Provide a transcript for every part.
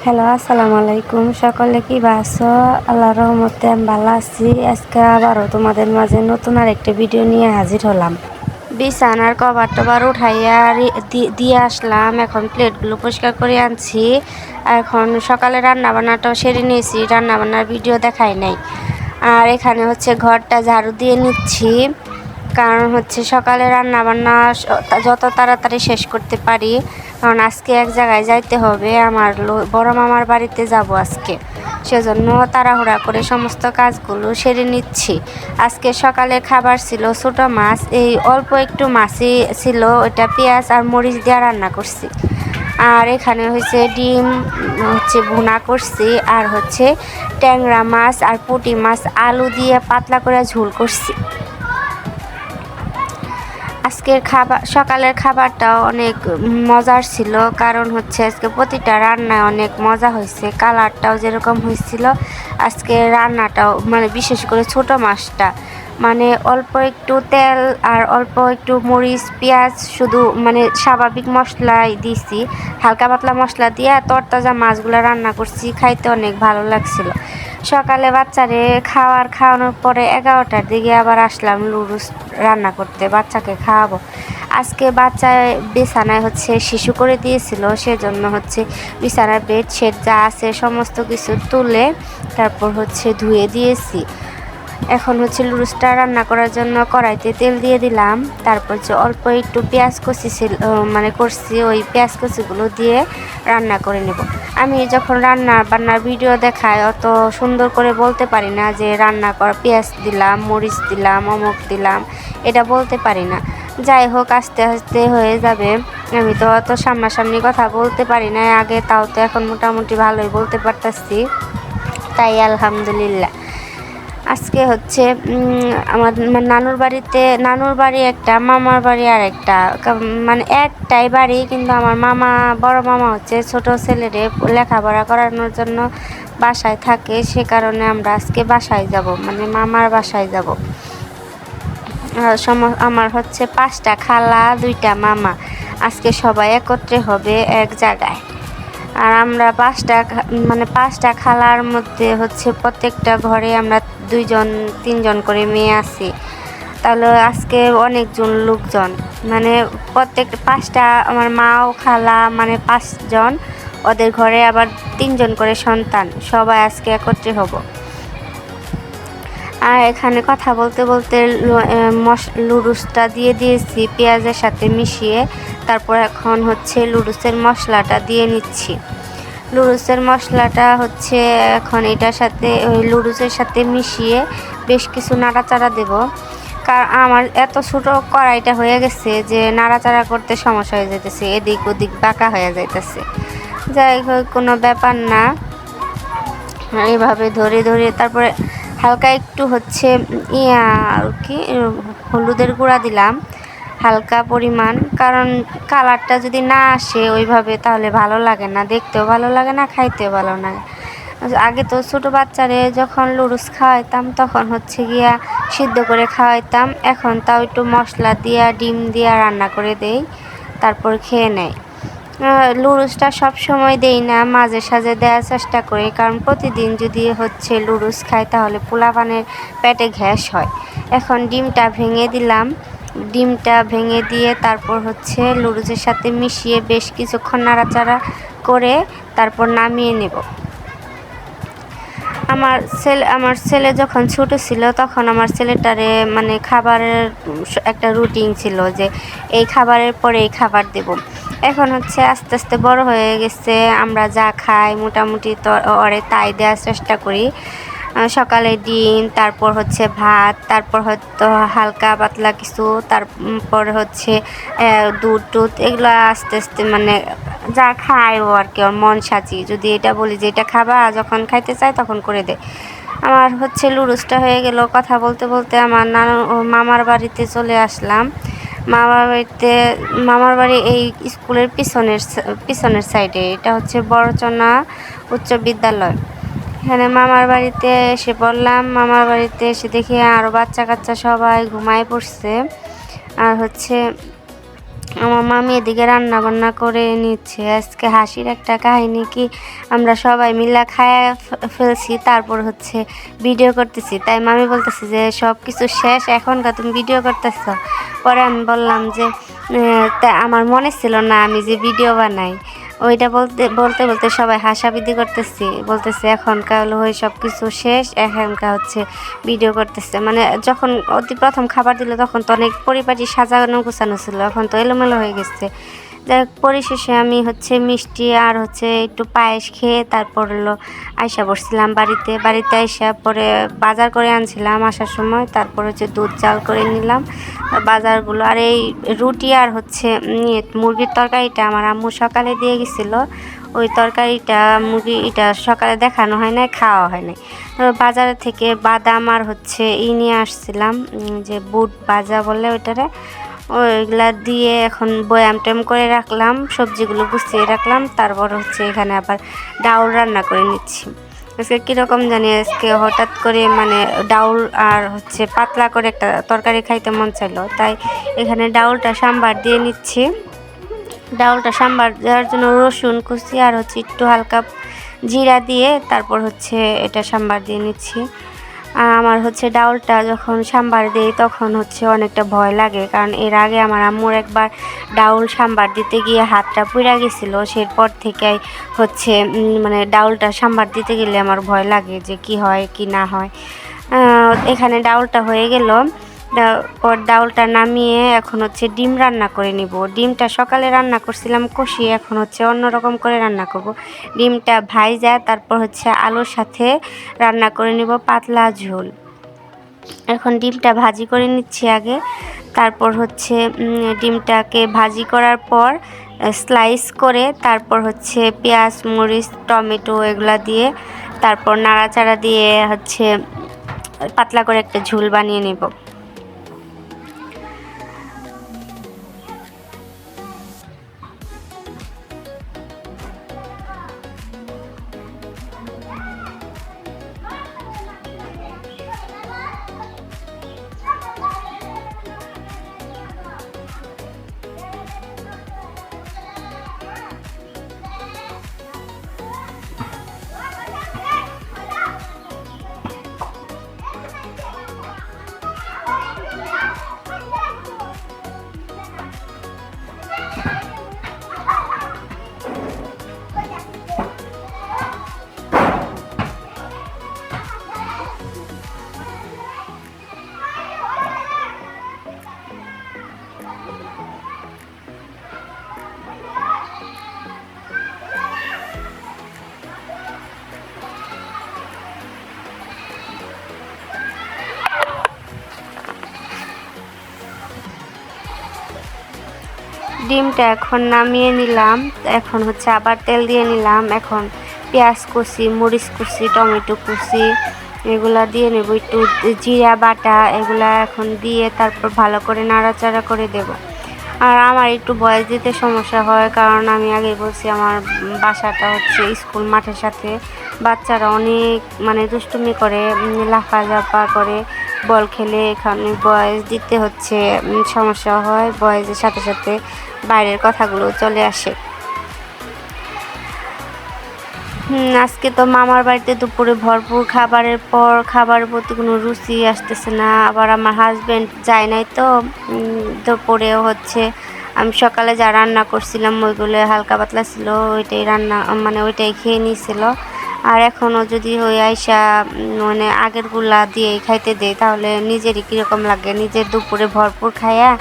Hello, আসসালামু আলাইকুম। সকলে কি আছো? আল্লাহর রহমতে আমি ভালো আছি। আজকে আবারও তোমাদের মাঝে নতুন আরেকটা ভিডিও নিয়ে হাজির হলাম। বিছানার কভার টভার উঠাইয়া দিয়ে আসলাম। এখন প্লেটগুলো পরিষ্কার করে আনছি। এখন সকালে রান্নাবান্নাটাও সেরে নিয়েছি, রান্নাবান্নার ভিডিও দেখাই নাই। আর এখানে হচ্ছে ঘরটা ঝাড়ু দিয়ে নিচ্ছি, কারণ হচ্ছে সকালে রান্নাবান্না যত তাড়াতাড়ি শেষ করতে পারি, কারণ আজকে এক জায়গায় যাইতে হবে। আমার বড় মামার বাড়িতে যাব আজকে, সেজন্য তাড়াহুড়া করে সমস্ত কাজগুলো সেরে নিচ্ছি। আজকে সকালে খাবার ছিল ছোটো মাছ, এই অল্প একটু মাছই ছিল, ওইটা পেঁয়াজ আর মরিচ দিয়ে রান্না করছি। আর এখানে হচ্ছে ডিম ভুনা করছি, আর হচ্ছে ট্যাংরা মাছ আর পুঁটি মাছ আলু দিয়ে পাতলা করে ঝোল করছি। আজকের সকালের খাবারটাও অনেক মজার ছিল, কারণ হচ্ছে আজকে প্রতিটা রান্নায় অনেক মজা হয়েছে। কালারটাও যেরকম হয়েছিল, আজকে রান্নাটাও বিশেষ করে ছোট মাছটা অল্প একটু তেল আর অল্প একটু মরিচ পেঁয়াজ শুধু স্বাভাবিক মশলাই দিছি, হালকা পাতলা মশলা দিয়ে তরতাজা মাছগুলো রান্না করছি। খাইতে অনেক ভালো লাগছিল। সকালে বাচ্চারে খাওয়ানোর পরে 11টার দিকে আবার আসলাম লুডুস রান্না করতে, বাচ্চাকে খাওয়াবো। আজকে বাচ্চায় বিছানায় হচ্ছে শিশু করে দিয়েছিল, সেজন্য হচ্ছে বিছানার বেডশিট যা আছে সমস্ত কিছু তুলে তারপর হচ্ছে ধুয়ে দিয়েছি। এখন হচ্ছে লুডুসটা রান্না করার জন্য কড়াইতে তেল দিয়ে দিলাম। তারপর যে অল্প একটু পেঁয়াজ কষি করছি, ওই পেঁয়াজ কষিগুলো দিয়ে রান্না করে নেব। আমি যখন বান্নার ভিডিও দেখাই অত সুন্দর করে বলতে পারি না যে রান্না করা পেঁয়াজ দিলাম, মরিচ দিলাম, অমুক দিলাম, এটা বলতে পারি না। যাই হোক, আস্তে আস্তে হয়ে যাবে। আমি তো অত সামনাসামনি কথা বলতে পারি না আগে, তাও তো এখন মোটামুটি ভালোই বলতে পারতাছি, তাই আলহামদুলিল্লাহ। আজকে হচ্ছে আমার নানুর বাড়ি একটা, মামার বাড়ি আর একটা, একটাই বাড়ি, কিন্তু আমার বড় মামা হচ্ছে ছোট ছেলেরে লেখাপড়া করানোর জন্য বাসায় থাকে, সে কারণে আমরা আজকে বাসায় যাব, মামার বাসায় যাব। আমার হচ্ছে 5টা খালা 2টা মামা, আজকে সবাই একত্রে হবে এক জায়গায়। আর আমরা 5টা খালার মধ্যে হচ্ছে প্রত্যেকটা ঘরে আমরা 2-3জন করে মেয়ে আছি। তাহলে আজকে অনেকজন লোকজন, প্রত্যেক 5টা আমার মাও খালা 5জন, ওদের ঘরে আবার 3জন করে সন্তান, সবাই আজকে একত্রে হব। আর এখানে কথা বলতে বলতে লুডুসটা দিয়ে দিয়েছি পেঁয়াজের সাথে মিশিয়ে। তারপর এখন হচ্ছে লুডুসের মশলাটা দিয়ে নিচ্ছি। লুডুসের মশলাটা হচ্ছে এখন এটার সাথে ওই লুডুসের সাথে মিশিয়ে বেশ কিছু নাড়াচাড়া দেব, কারণ আমার এত ছোটো কড়াইটা হয়ে গেছে যে নাড়াচাড়া করতে সমস্যা হয়ে যেতেছে, এদিক ওদিক বাঁকা হয়ে যাইতেছে। যাই হোক, কোনো ব্যাপার না, এইভাবে ধরে ধরে তারপরে হালকা একটু হচ্ছে হলুদের গুঁড়া দিলাম হালকা পরিমাণ, কারণ কালারটা যদি না আসে ওইভাবে তাহলে ভালো লাগে না, দেখতেও ভালো লাগে না, খাইতেও ভালো লাগে। আগে তো ছোটো বাচ্চারে যখন লুডুস খাওয়াইতাম তখন হচ্ছে গিয়া সিদ্ধ করে খাওয়াইতাম, এখন তাও একটু মশলা দিয়া ডিম দিয়া রান্না করে দেই, তারপর খেয়ে নেয়। লুডুসটা সব সময় দেই না, মাঝে সাঝে দেওয়ার চেষ্টা করি, কারণ প্রতিদিন যদি হচ্ছে লুডুস খাই তাহলে পোলাপানের পেটে গ্যাস হয়। এখন ডিমটা ভেঙে দিলাম, ডিমটা ভেঙে দিয়ে তারপর হচ্ছে লুডুসের সাথে মিশিয়ে বেশ কিছুক্ষণ নাড়াচাড়া করে তারপর নামিয়ে নেব। আমার ছেলে যখন ছোটো ছিল তখন আমার ছেলেটারে খাবারের একটা রুটিন ছিল যে এই খাবারের পরে এই খাবার দেব। এখন হচ্ছে আস্তে আস্তে বড় হয়ে গেছে, আমরা যা খাই মোটামুটি তো ওরে তাই দেওয়ার চেষ্টা করি। সকালে ডিম, তারপর হচ্ছে ভাত, তারপর হয়তো হালকা পাতলা কিছু, তারপর হচ্ছে দুধ টুধ, এগুলো আস্তে আস্তে যা খায় ও আর কি, ওর মন সাজি। যদি এটা বলি যে এটা খাবা, যখন খাইতে চায় তখন করে দেয়। আমার হচ্ছে লুডুসটা হয়ে গেল। কথা বলতে বলতে আমার মামার বাড়িতে চলে আসলাম। মামার বাড়ি এই স্কুলের পিছনের সাইডে, এটা হচ্ছে বড়চনা উচ্চ বিদ্যালয়। এখানে মামার বাড়িতে এসে পড়লাম। মামার বাড়িতে এসে দেখি আরও বাচ্চা কাচ্চা সবাই ঘুমায় পড়ছে। আর হচ্ছে আমার মামি এদিকে রান্না বান্না করে নিচ্ছে। আজকে হাসির একটা কাহিনী কি, আমরা সবাই মিলে খায় ফেলছি, তারপর হচ্ছে ভিডিও করতেছি। তাই মামি বলতেছে যে সব কিছু শেষ, এখনকার তুমি ভিডিও করতেছ। পরে আমি বললাম যে তা আমার মনে ছিল না আমি যে ভিডিও বানাই। ওইটা বলতে বলতে বলতে সবাই হাসাবিদি করতেছি, বলতেছে এখনকার হলো ওই সব কিছু শেষ, এখনকার হচ্ছে ভিডিও করতেছে। মানে যখন অতি প্রথম খাবার দিল তখন তো অনেক পরিপাটি সাজানো গোছানো ছিল, এখন তো এলোমেলো হয়ে গেছে। যাই হোক, পরিশেষে আমি হচ্ছে মিষ্টি আর হচ্ছে একটু পায়েস খেয়ে তারপর হলো আইসা বসছিলাম বাড়িতে আইসা পরে বাজার করে আনছিলাম আসার সময়। তারপর হচ্ছে দুধ জাল করে নিলাম বাজারগুলো। আর এই রুটি আর হচ্ছে মুরগির তরকারিটা আমার আম্মু সকালে দিয়ে গেছিলো। ওই তরকারিটা এটা সকালে দেখানো হয় নাই, খাওয়া হয় নাই। বাজার থেকে বাদাম আর হচ্ছে নিয়ে আসছিলাম, যে বুট ভাজা বলে ওইটারে, ওইগুলা দিয়ে এখন বয়াম ট্যাম করে রাখলাম, সবজিগুলো গুছিয়ে রাখলাম। তারপর হচ্ছে এখানে আবার ডাউল রান্না করে নিচ্ছি। আজকে কীরকম জানি আজকে হঠাৎ করে মানে ডাউল আর হচ্ছে পাতলা করে একটা তরকারি খাইতে মন চাইলো, তাই এখানে ডাউলটা সাম্বার দিয়ে নিচ্ছি। ডাউলটা সাম্বার দেওয়ার জন্য রসুন কুচি আর হচ্ছে একটু হালকা জিরা দিয়ে তারপর হচ্ছে এটা সাম্বার দিয়ে নিচ্ছি। আমার হচ্ছে ডাউলটা যখন সাম্বার দিই তখন হচ্ছে অনেকটা ভয় লাগে, কারণ এর আগে আমার আম্মুর একবার ডাউল সাম্বার দিতে গিয়ে হাতটা পুড়ে গেছিলো। সেরপর থেকে হচ্ছে মানে ডাউলটা সাম্বার দিতে গেলে আমার ভয় লাগে যে কি হয় কি না হয়। এখানে ডাউলটা হয়ে গেল। পর ডাউলটা নামিয়ে এখন হচ্ছে ডিম রান্না করে নিব। ডিমটা সকালে রান্না করছিলাম কষিয়ে, এখন হচ্ছে অন্যরকম করে রান্না করব। ডিমটা ভাইজা তারপর হচ্ছে আলুর সাথে রান্না করে নিব পাতলা ঝোল। এখন ডিমটা ভাজি করে নিচ্ছি আগে, তারপর হচ্ছে ডিমটাকে ভাজি করার পর স্লাইস করে তারপর হচ্ছে পেঁয়াজ মরিচ টমেটো এগুলা দিয়ে তারপর নাড়াচাড়া দিয়ে হচ্ছে পাতলা করে একটা ঝোল বানিয়ে নেব। ডিমটা এখন নামিয়ে নিলাম, এখন হচ্ছে আবার তেল দিয়ে নিলাম। এখন পেঁয়াজ কুচি মরিচ কুচি টমেটো কুচি এগুলা দিয়ে নেব, একটু জিরা বাটা এগুলা এখন দিয়ে তারপর ভালো করে নাড়াচাড়া করে দেব। আর আমার একটু বয়স দিতে সমস্যা হয়, কারণ আমি আগে বলছি আমার বাসাটা হচ্ছে স্কুল মাঠের সাথে। বাচ্চারা অনেক মানে দুষ্টুমি করে, লাফাঝাপা করে, বল খেলে, এখানে বয়স দিতে হচ্ছে সমস্যা হয়, বয়সের সাথে সাথে বাইরের কথাগুলো চলে আসে। আজকে তো মামার বাড়িতে দুপুরে ভরপুর খাবারের পর খাবারের প্রতি কোনো রুচি আসতেছে না। আবার আমার হাজব্যান্ড যায় নাই তো দুপুরেও হচ্ছে আমি সকালে যা রান্না করছিলাম ওইগুলো হালকা পাতলা ছিল, ওইটাই রান্না মানে ওইটাই খেয়ে নিয়েছিল। আর এখনও যদি ওই আইসা মানে আগেরগুলা দিয়ে খাইতে দেয় তাহলে নিজেরই কীরকম লাগে। নিজের দুপুরে ভরপুর খাইয়া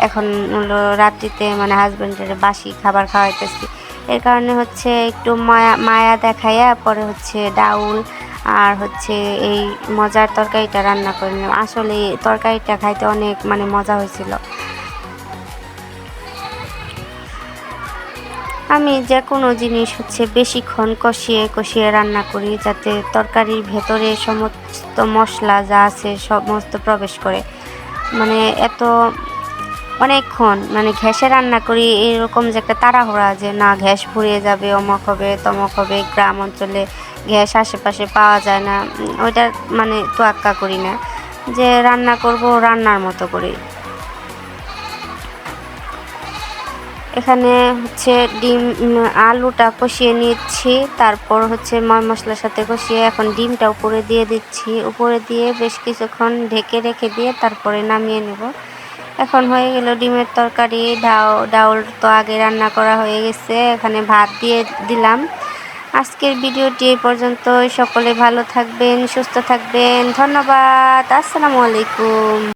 এখন হলো রাত্রিতে মানে হাজব্যান্ডের বাসি খাবার খাওয়াইতেছি। এর কারণে হচ্ছে একটু মায়া দেখাইয়া পরে হচ্ছে ডাউল আর হচ্ছে এই মজার তরকারিটা রান্না করে নিলাম। আসলে তরকারিটা খাইতে অনেক মানে মজা হয়েছিল। আমি যে কোনো জিনিস হচ্ছে বেশিক্ষণ কষিয়ে কষিয়ে রান্না করি, যাতে তরকারির ভেতরে সমস্ত মশলা যা আছে সমস্ত প্রবেশ করে। মানে এত অনেকক্ষণ মানে ঘ্যাসে রান্না করি, এরকম যে একটা তাড়াহুড়া যে না গ্যাস ফুরিয়ে যাবে, অমক হবে তমক হবে, গ্রাম অঞ্চলে গ্যাস আশেপাশে পাওয়া যায় না, ওইটা মানে তোয়াক্কা করি না, যে রান্না করব রান্নার মতো করি। এখানে হচ্ছে ডিম আলুটা কষিয়ে নিচ্ছি, তারপর হচ্ছে ময় মশলার সাথে কষিয়ে এখন ডিমটা উপরে দিয়ে দিচ্ছি। উপরে দিয়ে বেশ কিছুক্ষণ ঢেকে রেখে দিয়ে তারপরে নামিয়ে নেব। এখন হয়ে গেল ডিমের তরকারি। ডাউল তো আগে রান্না করা হয়ে গেছে, এখানে ভাত দিয়ে দিলাম। আজকের ভিডিওটি এই পর্যন্তই। সকলে ভালো থাকবেন, সুস্থ থাকবেন। ধন্যবাদ। আসসালামু আলাইকুম।